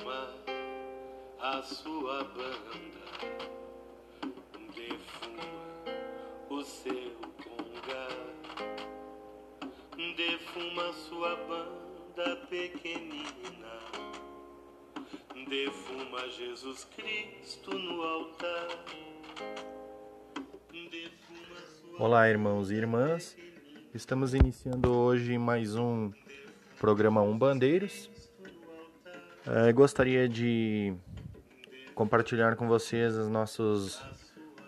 defuma a sua banda, defuma o seu conga, defuma sua banda pequenina, defuma Jesus Cristo no altar. Olá, irmãos e irmãs, estamos iniciando hoje mais um programa Umbandeiros. Gostaria de compartilhar com vocês as nossas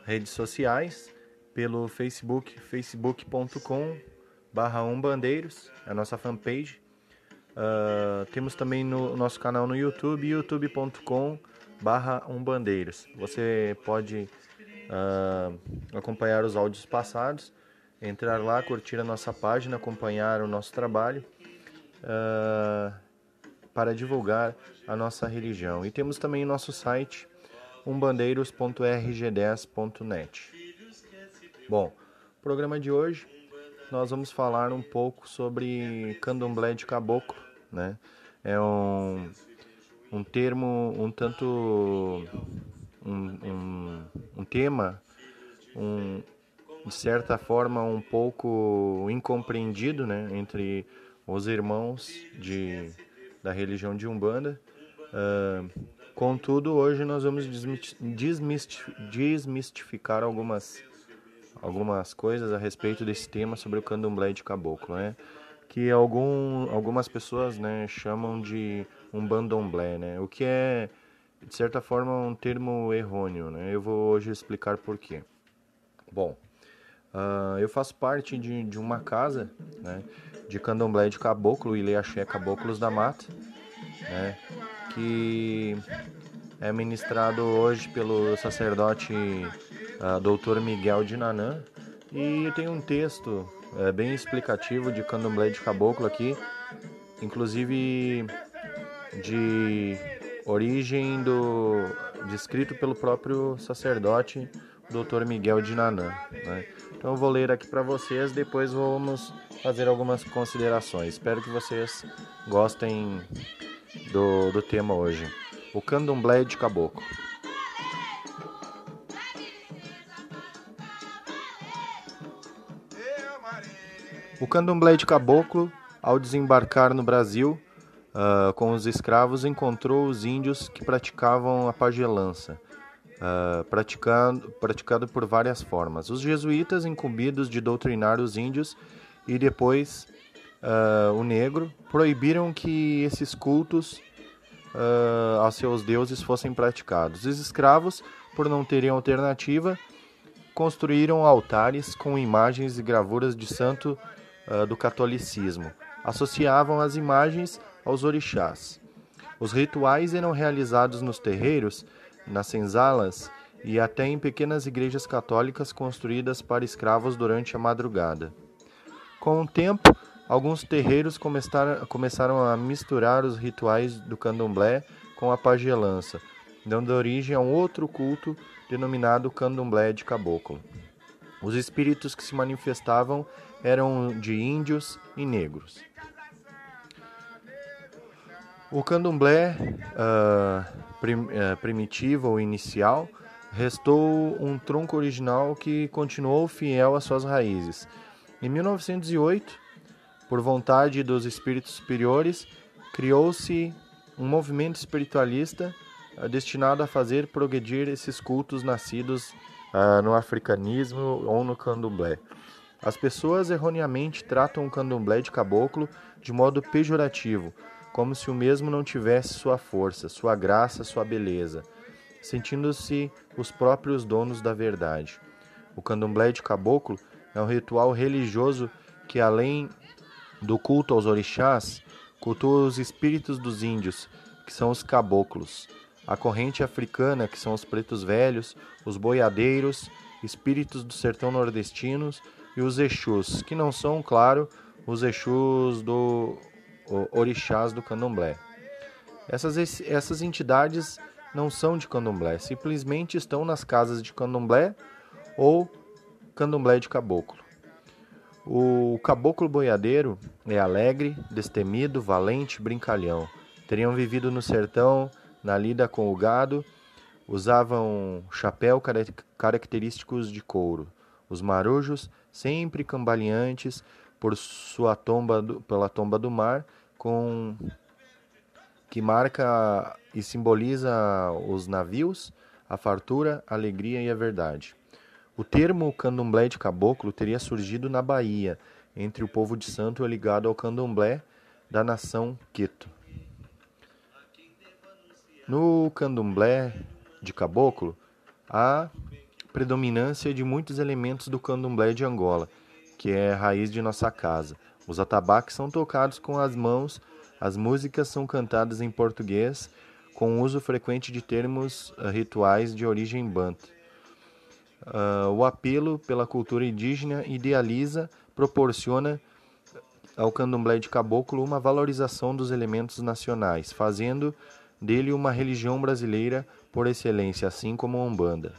redes sociais pelo Facebook, facebook.com/umbandeiros, a nossa fanpage. Temos também no nosso canal no YouTube, youtube.com/umbandeiros. Você pode acompanhar os áudios passados, entrar lá, curtir a nossa página, acompanhar o nosso trabalho para divulgar a nossa religião. E temos também o nosso site umbandeiros.rg10.net. Bom, no programa de hoje nós vamos falar um pouco sobre candomblé de caboclo, né? É um termo um tanto um tema de certa forma um pouco incompreendido, né, entre os irmãos da religião de Umbanda. Contudo, hoje nós vamos desmistificar algumas coisas a respeito desse tema sobre o candomblé de caboclo, né? Que algumas pessoas, né, chamam de umbandomblé, né? O que é, de certa forma, um termo errôneo, né? Eu vou hoje explicar por quê. Bom, eu faço parte de uma casa, né, de candomblé de caboclo, Ileaxé Caboclos da Mata, né, que é ministrado hoje pelo sacerdote Dr. Miguel de Nanã, e tem um texto bem explicativo de candomblé de caboclo aqui, inclusive de origem descrito pelo próprio sacerdote Dr. Miguel de Nanã, né? Então eu vou ler aqui para vocês, depois vamos fazer algumas considerações. Espero que vocês gostem do tema hoje. O candomblé de caboclo. O candomblé de caboclo, ao desembarcar no Brasil com os escravos, encontrou os índios que praticavam a pagelança, praticado por várias formas. Os jesuítas, incumbidos de doutrinar os índios e depois o negro, proibiram que esses cultos aos seus deuses fossem praticados. Os escravos, por não terem alternativa, construíram altares com imagens e gravuras de santo do catolicismo. Associavam as imagens aos orixás. Os rituais eram realizados nos terreiros, nas senzalas e até em pequenas igrejas católicas construídas para escravos durante a madrugada. Com o tempo, alguns terreiros começaram a misturar os rituais do candomblé com a pagelança, dando origem a um outro culto denominado candomblé de caboclo. Os espíritos que se manifestavam eram de índios e negros. O candomblé primitivo ou inicial restou um tronco original que continuou fiel às suas raízes. Em 1908, por vontade dos espíritos superiores, criou-se um movimento espiritualista destinado a fazer progredir esses cultos nascidos no africanismo ou no candomblé. As pessoas erroneamente tratam o candomblé de caboclo de modo pejorativo, como se o mesmo não tivesse sua força, sua graça, sua beleza, sentindo-se os próprios donos da verdade. O candomblé de caboclo é um ritual religioso que, além do culto aos orixás, cultua os espíritos dos índios, que são os caboclos, a corrente africana, que são os pretos velhos, os boiadeiros, espíritos do sertão nordestinos, e os exus, que não são, claro, os exus orixás do candomblé. Essas entidades não são de candomblé, simplesmente estão nas casas de candomblé ou candomblé de caboclo. O caboclo boiadeiro é alegre, destemido, valente, brincalhão. Teriam vivido no sertão na lida com o gado, usavam chapéu característicos de couro. Os marujos, sempre cambaleantes pela tomba do mar, que marca e simboliza os navios, a fartura, a alegria e a verdade. O termo candomblé de caboclo teria surgido na Bahia, entre o povo de santo ligado ao candomblé da nação Queto. No candomblé de caboclo, há predominância de muitos elementos do candomblé de Angola, que é a raiz de nossa casa. Os atabaques são tocados com as mãos, as músicas são cantadas em português, com uso frequente de termos rituais de origem banto. O apelo pela cultura indígena proporciona ao candomblé de caboclo uma valorização dos elementos nacionais, fazendo dele uma religião brasileira por excelência, assim como a Umbanda.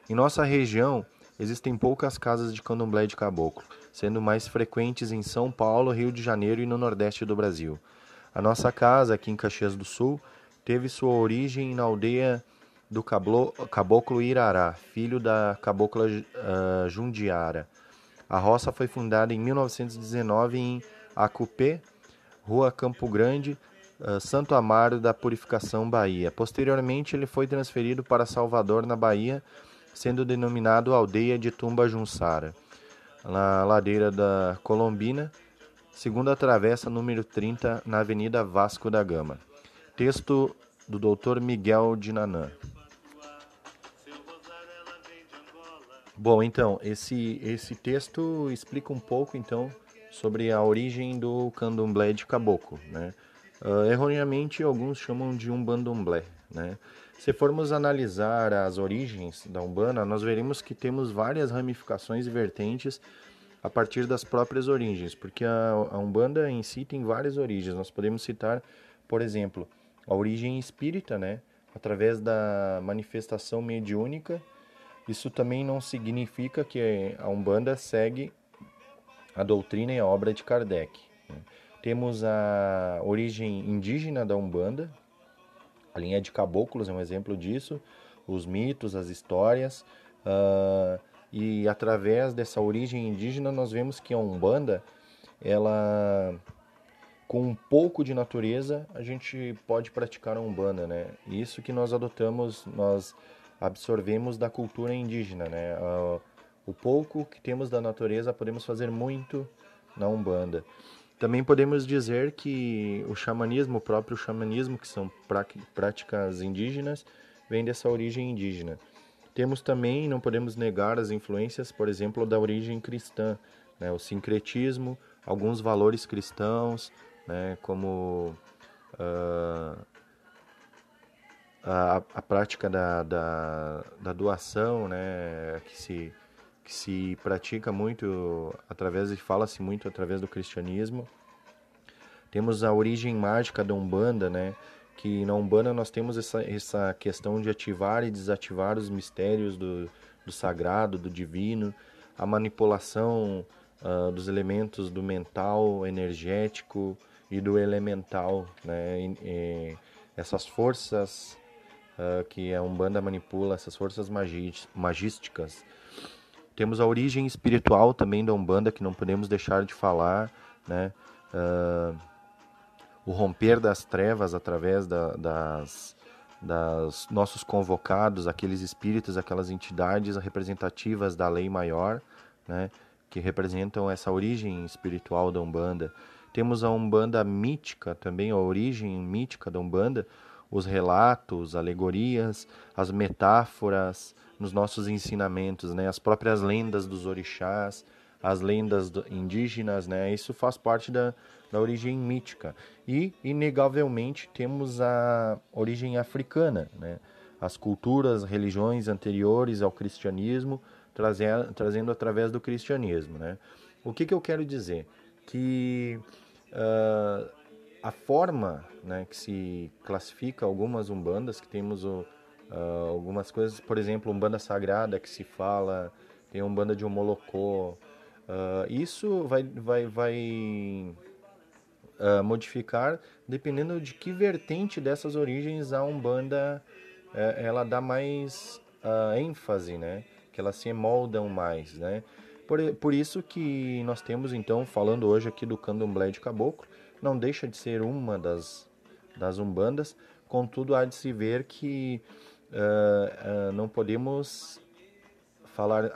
Em nossa região, existem poucas casas de candomblé de caboclo, sendo mais frequentes em São Paulo, Rio de Janeiro e no Nordeste do Brasil. A nossa casa, aqui em Caxias do Sul, teve sua origem na aldeia do caboclo Irará, filho da cabocla Jundiara. A roça foi fundada em 1919 em Acupê, Rua Campo Grande, Santo Amaro da Purificação, Bahia. Posteriormente, ele foi transferido para Salvador, na Bahia, sendo denominado Aldeia de Tumba Junsara, na ladeira da Colombina, segunda travessa, número 30, na Avenida Vasco da Gama. Texto do Dr. Miguel de Nanã. Bom, então, esse texto explica um pouco, então, sobre a origem do candomblé de caboclo, né? Erroneamente, alguns chamam de umbandomblé, né? Se formos analisar as origens da Umbanda, nós veremos que temos várias ramificações e vertentes a partir das próprias origens, porque a Umbanda em si tem várias origens. Nós podemos citar, por exemplo, a origem espírita, né? Através da manifestação mediúnica. Isso também não significa que a Umbanda segue a doutrina e a obra de Kardec, né? Temos a origem indígena da Umbanda, a linha de caboclos é um exemplo disso, os mitos, as histórias, e através dessa origem indígena nós vemos que a Umbanda, ela, com um pouco de natureza, a gente pode praticar a Umbanda, né? Isso que nós adotamos, nós absorvemos da cultura indígena, né? O pouco que temos da natureza podemos fazer muito na Umbanda. Também podemos dizer que o próprio xamanismo, que são práticas indígenas, vem dessa origem indígena. Temos também, não podemos negar, as influências, por exemplo, da origem cristã, né? O sincretismo, alguns valores cristãos, né? Como a prática da doação, né? Que se pratica muito fala-se muito através do cristianismo. Temos a origem mágica da Umbanda, né? Que na Umbanda nós temos essa questão de ativar e desativar os mistérios do sagrado, do divino, a manipulação dos elementos do mental, energético e do elemental, né? Essas forças que a Umbanda manipula, essas forças magísticas. Temos a origem espiritual também da Umbanda, que não podemos deixar de falar, né? O romper das trevas através das nossos convocados, aqueles espíritos, aquelas entidades representativas da lei maior, né? Que representam essa origem espiritual da Umbanda. Temos a Umbanda mítica também, a origem mítica da Umbanda, os relatos, alegorias, as metáforas nos nossos ensinamentos, né? As próprias lendas dos orixás, as lendas indígenas, né? Isso faz parte da origem mítica. E, inegavelmente, temos a origem africana, né? As culturas, religiões anteriores ao cristianismo, trazendo através do cristianismo, né? O que eu quero dizer? Que a forma, né, que se classifica algumas umbandas, que temos algumas coisas, por exemplo, umbanda sagrada que se fala, tem a umbanda de Omolocô, isso vai modificar dependendo de que vertente dessas origens a Umbanda ela dá mais ênfase, né? Que elas se emoldam mais, né? Por isso que nós temos, então, falando hoje aqui do Candomblé de Caboclo, não deixa de ser uma das Umbandas, contudo há de se ver que não podemos falar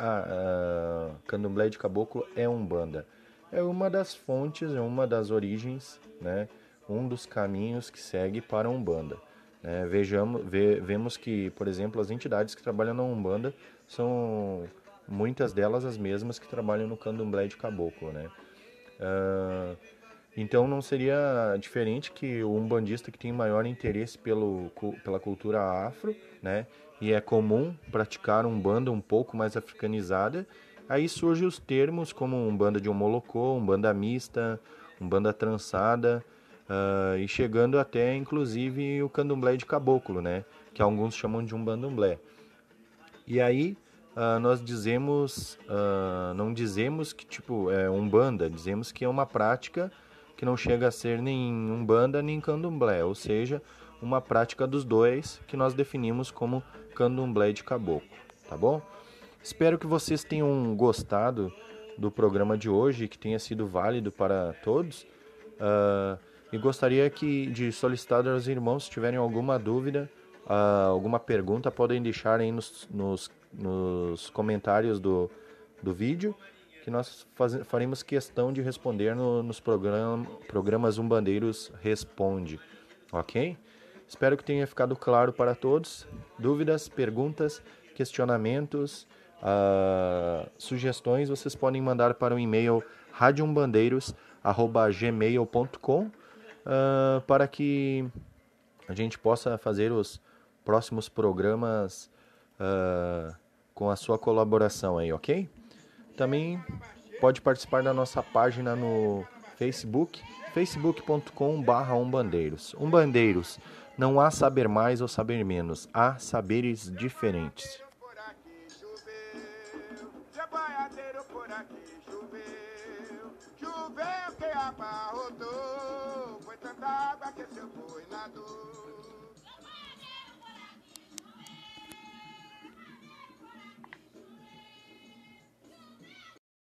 Candomblé de Caboclo é Umbanda. É uma das fontes, é uma das origens, né? Um dos caminhos que segue para a Umbanda. Né? Vemos que, por exemplo, as entidades que trabalham na Umbanda são muitas delas as mesmas que trabalham no Candomblé de Caboclo, né? Então não seria diferente que o umbandista que tem maior interesse pela cultura afro, né? E é comum praticar umbanda um pouco mais africanizada. Aí surgem os termos como umbanda de Omolocô, umbanda mista, umbanda trançada, e chegando até inclusive o candomblé de caboclo, né? Que alguns chamam de umbandomblé. E aí nós dizemos, não dizemos que tipo é umbanda, dizemos que é uma prática que não chega a ser nem umbanda nem candomblé, ou seja, uma prática dos dois que nós definimos como candomblé de caboclo, tá bom? Espero que vocês tenham gostado do programa de hoje, que tenha sido válido para todos. E gostaria de solicitar aos irmãos, se tiverem alguma dúvida, alguma pergunta, podem deixar aí nos comentários do vídeo, que nós faremos questão de responder nos programas Umbandeiros Responde, ok? Espero que tenha ficado claro para todos. Dúvidas, perguntas, questionamentos, sugestões, vocês podem mandar para o e-mail radioumbandeiros@gmail.com para que a gente possa fazer os próximos programas com a sua colaboração aí, ok? Também pode participar da nossa página no Facebook, facebook.com/umbandeiros. Umbandeiros, não há saber mais ou saber menos, há saberes diferentes. Choveu que abarrotou, foi tanta água que seu boi nadou.